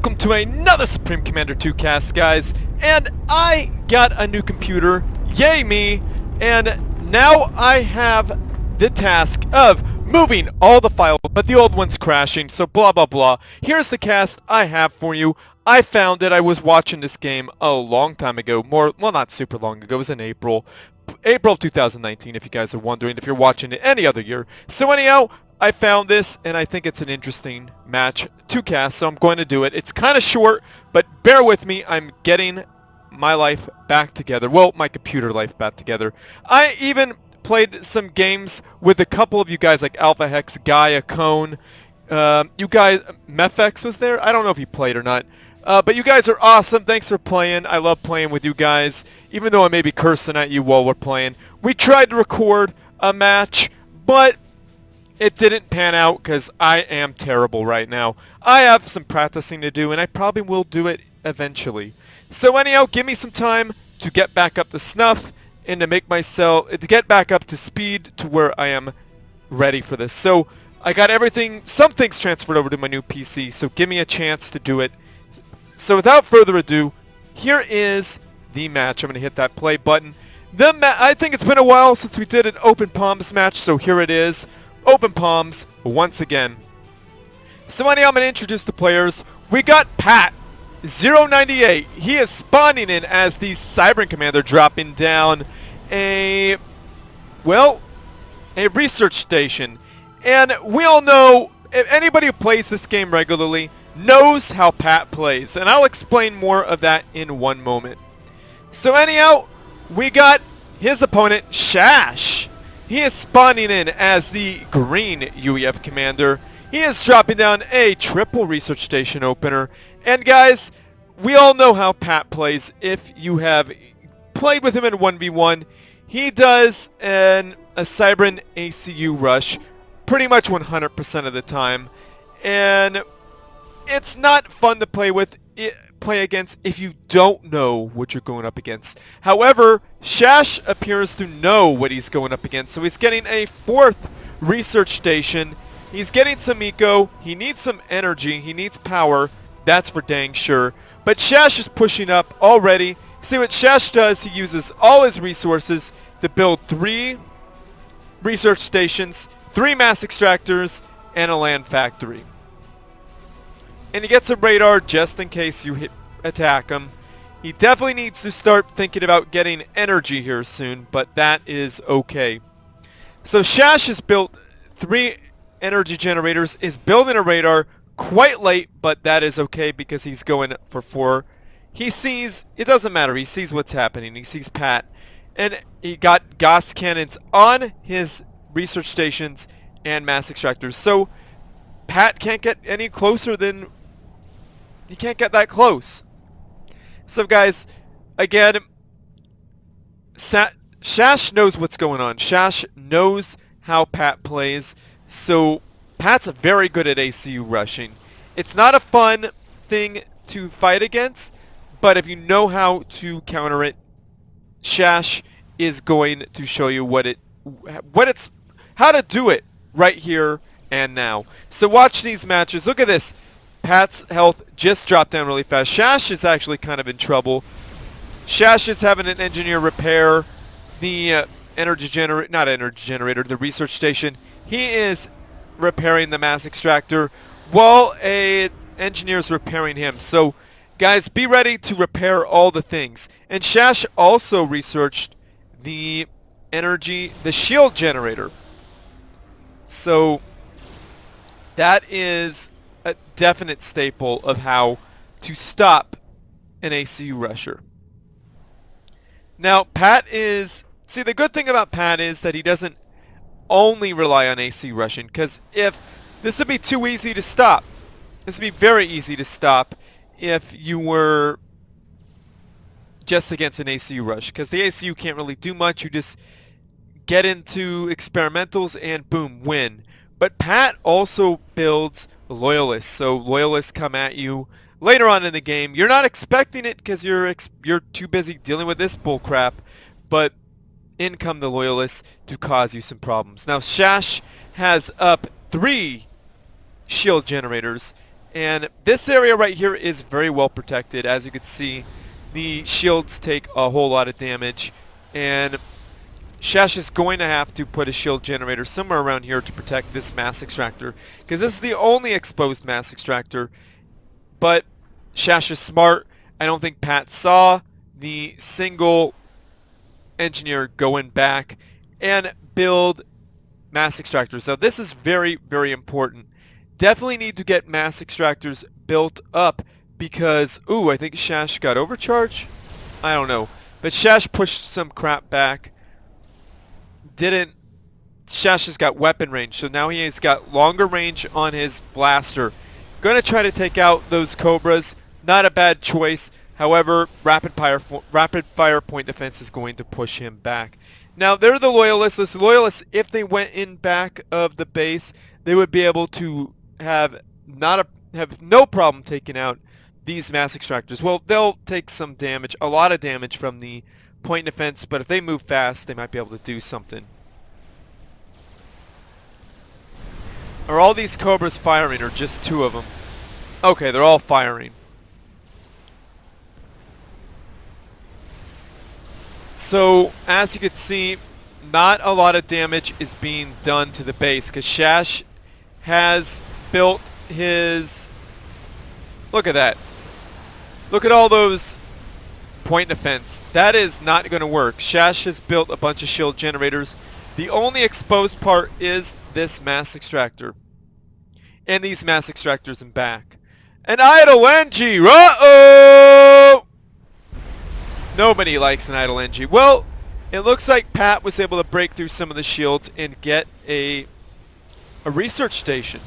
welcome to another Supreme Commander 2 cast, guys. And I got a new computer, yay me, and now I have the task of moving all the files, but the old one's crashing, so blah blah blah. Here's the cast I have for you. I found it. I was watching this game a long time ago, well, not super long ago. It was in April of 2019, if you guys are wondering, if you're watching it any other year. So anyhow, I found this, and I think it's an interesting match to cast, so I'm going to do it. It's kind of short, but bear with me. I'm getting my life back together. Well, my computer life back together. I even played some games with a couple of you guys, like Alpha Hex, Gaia, Cone. You guys, Mefex was there? I don't know if he played or not. But you guys are awesome. Thanks for playing. I love playing with you guys, even though I may be cursing at you while we're playing. We tried to record a match, but it didn't pan out because I am terrible right now. I have some practicing to do, and I probably will do it eventually. So anyhow, give me some time to get back up to snuff and to make myself, to get back up to speed to where I am ready for this. So I got everything, some things transferred over to my new PC, so give me a chance to do it. So without further ado, here is the match. I'm going to hit that play button. I think it's been a while since we did an Open Palms match, so here it is. Open Palms once again. So anyhow, I'm going to introduce the players. We got Pat098. He is spawning in as the Cyber Commander, dropping down a research station. And we all know, if anybody who plays this game regularly knows how Pat plays, and I'll explain more of that in one moment. So anyhow, we got his opponent, Shash. He is spawning in as the green UEF commander. He is dropping down a triple research station opener. And guys, we all know how Pat plays. If you have played with him in 1v1, he does a Cybran ACU rush pretty much 100% of the time. And it's not fun to play against if you don't know what you're going up against. However, Shash appears to know what he's going up against, so he's getting a fourth research station. He's getting some eco. He needs some energy. He needs power. That's for dang sure. But Shash is pushing up already. See what Shash does? He uses all his resources to build 3 research stations, 3 mass extractors, and a land factory. And he gets a radar just in case you attack him. He definitely needs to start thinking about getting energy here soon, but that is okay. So Shash has built 3 energy generators, is building a radar quite late, but that is okay because he's going for 4. He sees, it doesn't matter, he sees what's happening. He sees Pat. And he got gas cannons on his research stations and mass extractors. So Pat can't get any closer than... He can't get that close. So guys, again, Shash knows what's going on. Shash knows how Pat plays. So Pat's very good at ACU rushing. It's not a fun thing to fight against, but if you know how to counter it, Shash is going to show you how to do it right here and now. So watch these matches. Look at this. Pat's health just dropped down really fast. Shash is actually kind of in trouble. Shash is having an engineer repair the the research station. He is repairing the mass extractor while an engineer is repairing him. So guys, be ready to repair all the things. And Shash also researched the shield generator. So that is a definite staple of how to stop an ACU rusher. Now, the good thing about Pat is that he doesn't only rely on ACU rushing, because this would be too easy to stop. This would be very easy to stop if you were just against an ACU rush, because the ACU can't really do much. You just get into experimentals and boom, win. But Pat also builds Loyalists, so Loyalists come at you later on in the game. You're not expecting it because you're too busy dealing with this bullcrap, but in come the Loyalists to cause you some problems. Now Shash has up 3 shield generators, And this area right here is very well protected. As you can see, the shields take a whole lot of damage, and Shash is going to have to put a shield generator somewhere around here to protect this mass extractor, because this is the only exposed mass extractor. But Shash is smart. I don't think Pat saw the single engineer going back and build mass extractors. Now this is very, very important. Definitely need to get mass extractors built up because, ooh, I think Shash got overcharged? I don't know. But Shash pushed some crap back. Shash has got weapon range, so now he has got longer range on his blaster. Going to try to take out those Cobras. Not a bad choice. However, rapid fire point defense is going to push him back. Now, they're the Loyalists. The Loyalists, if they went in back of the base, they would be able to have no problem taking out these mass extractors. Well, they'll take some damage, a lot of damage from the point defense, but if they move fast, they might be able to do something. Are all these Cobras firing, or just two of them? Okay, they're all firing. So, as you can see, not a lot of damage is being done to the base, because Shash has built his... Look at that. Look at all those point defense. That is not going to work. Shash has built a bunch of shield generators. The only exposed part is this mass extractor. And these mass extractors in back. An idle NG! Uh-oh! Nobody likes an idle NG. Well, it looks like Pat was able to break through some of the shields and get a research station.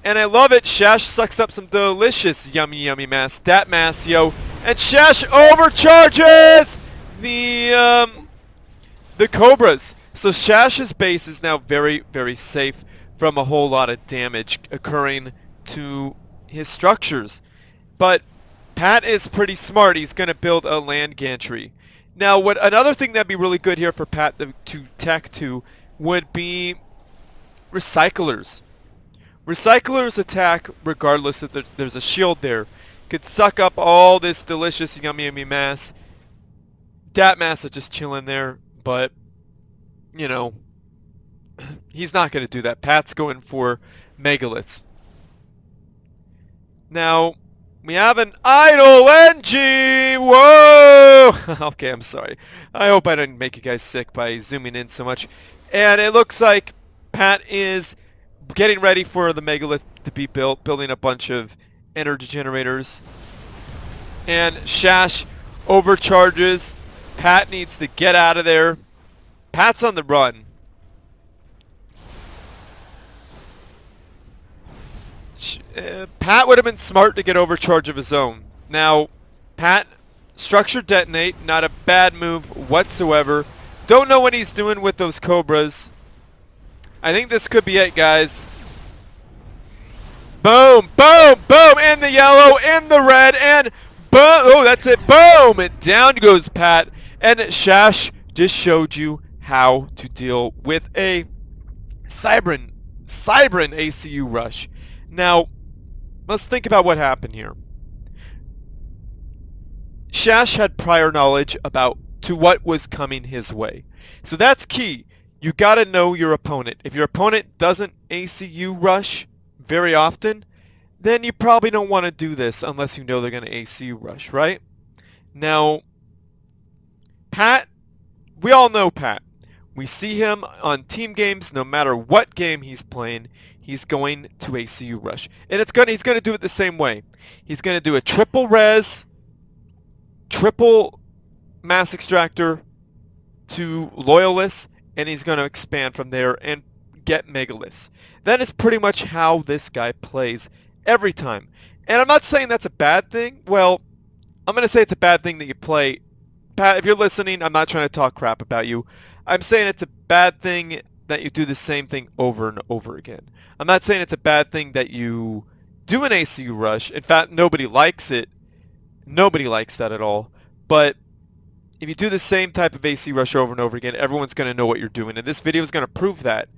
And I love it. Shash sucks up some delicious yummy yummy mass. That mass, yo. And Shash overcharges the Cobras. So Shash's base is now very, very safe from a whole lot of damage occurring to his structures. But Pat is pretty smart. He's going to build a land gantry. Now, another thing that'd be really good here for Pat to tech to would be recyclers. Recyclers attack regardless if there's a shield there. Could suck up all this delicious yummy yummy mass. Dat mass is just chilling there, but you know, he's not going to do that. Pat's going for megaliths. Now, we have an idle NG! Whoa! Okay, I'm sorry. I hope I didn't make you guys sick by zooming in so much. And it looks like Pat is getting ready for the megalith to be built, building a bunch of energy generators. And Shash overcharges. Pat needs to get out of there. Pat's on the run. Pat would have been smart to get overcharge of his own. Now, Pat, structure detonate, not a bad move whatsoever. Don't know what he's doing with those Cobras. I think this could be it, guys. Boom, boom, boom, in the yellow, in the red, and boom. Oh, that's it. Boom, and down goes Pat. And Shash just showed you how to deal with a Cybran ACU rush. Now, let's think about what happened here. Shash had prior knowledge to what was coming his way. So that's key. You got to know your opponent. If your opponent doesn't ACU rush very often, then you probably don't want to do this unless you know they're going to ACU rush, right? Now, Pat, we all know Pat. We see him on team games, no matter what game he's playing, he's going to ACU rush. And he's going to do it the same way. He's going to do a triple res, triple mass extractor to loyalists, and he's going to expand from there and get megaliths. That is pretty much how this guy plays every time. And I'm not saying that's a bad thing. Well, I'm going to say it's a bad thing that you play. Pat, if you're listening, I'm not trying to talk crap about you. I'm saying it's a bad thing that you do the same thing over and over again. I'm not saying it's a bad thing that you do an ACU rush. In fact, nobody likes it. Nobody likes that at all. But if you do the same type of ACU rush over and over again, everyone's going to know what you're doing. And this video is going to prove that.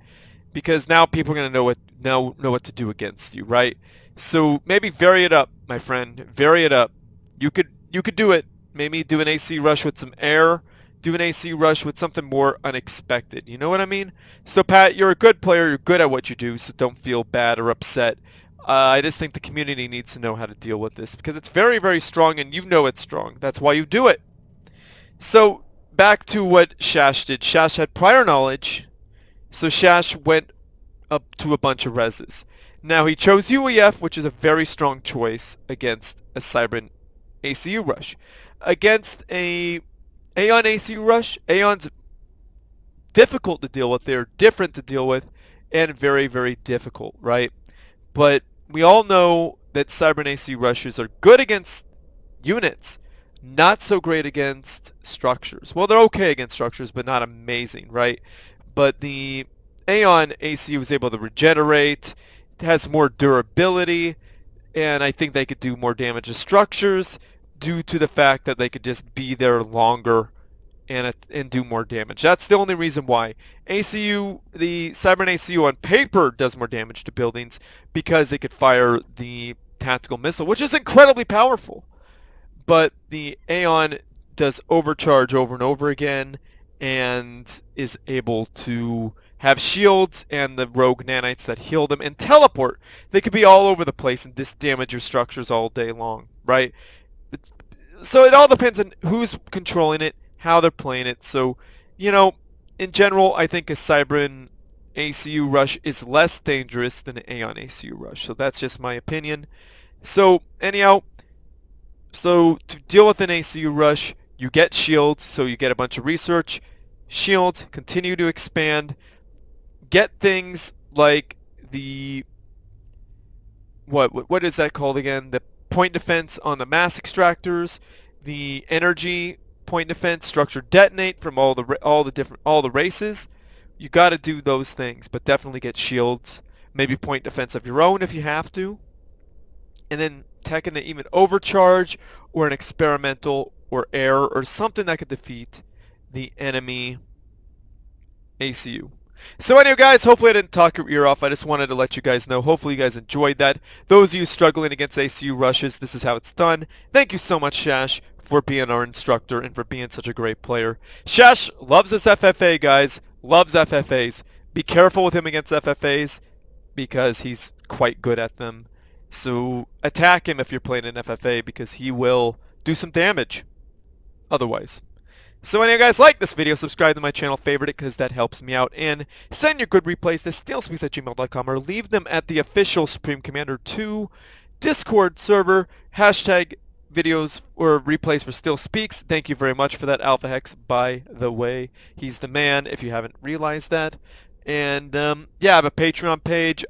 because now people are gonna know what to do against you, right? So maybe vary it up, my friend. Vary it up. You could do it. Maybe do an AC rush with some air. Do an AC rush with something more unexpected. You know what I mean? So Pat, you're a good player. You're good at what you do, so don't feel bad or upset. I just think the community needs to know how to deal with this because it's very, very strong, and you know it's strong. That's why you do it. So back to what Shash did. Shash had prior knowledge, so Shash went up to a bunch of reses. Now he chose UEF, which is a very strong choice against a Cybran ACU rush. Against a Aeon ACU rush, Aeon's difficult to deal with. They're different to deal with and very, very difficult, right? But we all know that Cybran ACU rushes are good against units, not so great against structures. Well, they're okay against structures, but not amazing, right? But the Aeon ACU is able to regenerate, it has more durability, and I think they could do more damage to structures due to the fact that they could just be there longer and do more damage. That's the only reason why. ACU, the Cybran ACU on paper does more damage to buildings because it could fire the tactical missile, which is incredibly powerful. But the Aeon does overcharge over and over again and is able to have shields and the rogue nanites that heal them and teleport. They could be all over the place and just damage your structures all day long, right? So it all depends on who's controlling it, how they're playing it. So, you know, in general, I think a Cybran ACU rush is less dangerous than an Aeon ACU rush. So that's just my opinion. So anyhow, so to deal with an ACU rush, you get shields, so you get a bunch of research. Shields continue to expand. Get things like the what is that called again? The point defense on the mass extractors, the energy point defense, structure detonate from all the races. You got to do those things, but definitely get shields. Maybe point defense of your own if you have to, and then tech an even overcharge or an experimental or air or something that could defeat the enemy ACU. So anyway, guys, hopefully I didn't talk your ear off. I just wanted to let you guys know. Hopefully you guys enjoyed that. Those of you struggling against ACU rushes, this is how it's done. Thank you so much, Shash, for being our instructor and for being such a great player. Shash loves his FFA, guys. Loves FFAs. Be careful with him against FFAs because he's quite good at them. So attack him if you're playing an FFA because he will do some damage otherwise. So anyway, guys, like this video, subscribe to my channel, favorite it because that helps me out, and send your good replays to stealspeaks@gmail.com or leave them at the official Supreme Commander 2 Discord server, hashtag videos or replays for Still Speaks. Thank you very much for that, Alpha Hex, by the way. He's the man if you haven't realized that. And yeah, I have a Patreon page.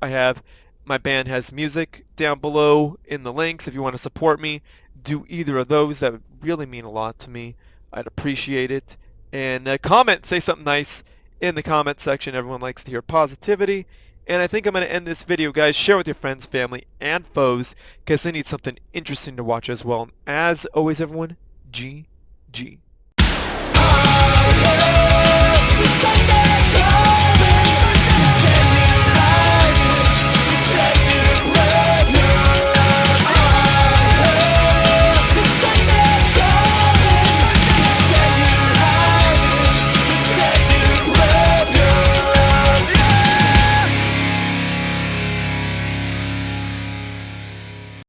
My band has music down below in the links if you want to support me. Do either of those. That would really mean a lot to me. I'd appreciate it. And comment, say something nice in the comment section. Everyone likes to hear positivity. And I think I'm going to end this video, guys. Share with your friends, family, and foes because they need something interesting to watch as well. And as always, everyone, GG.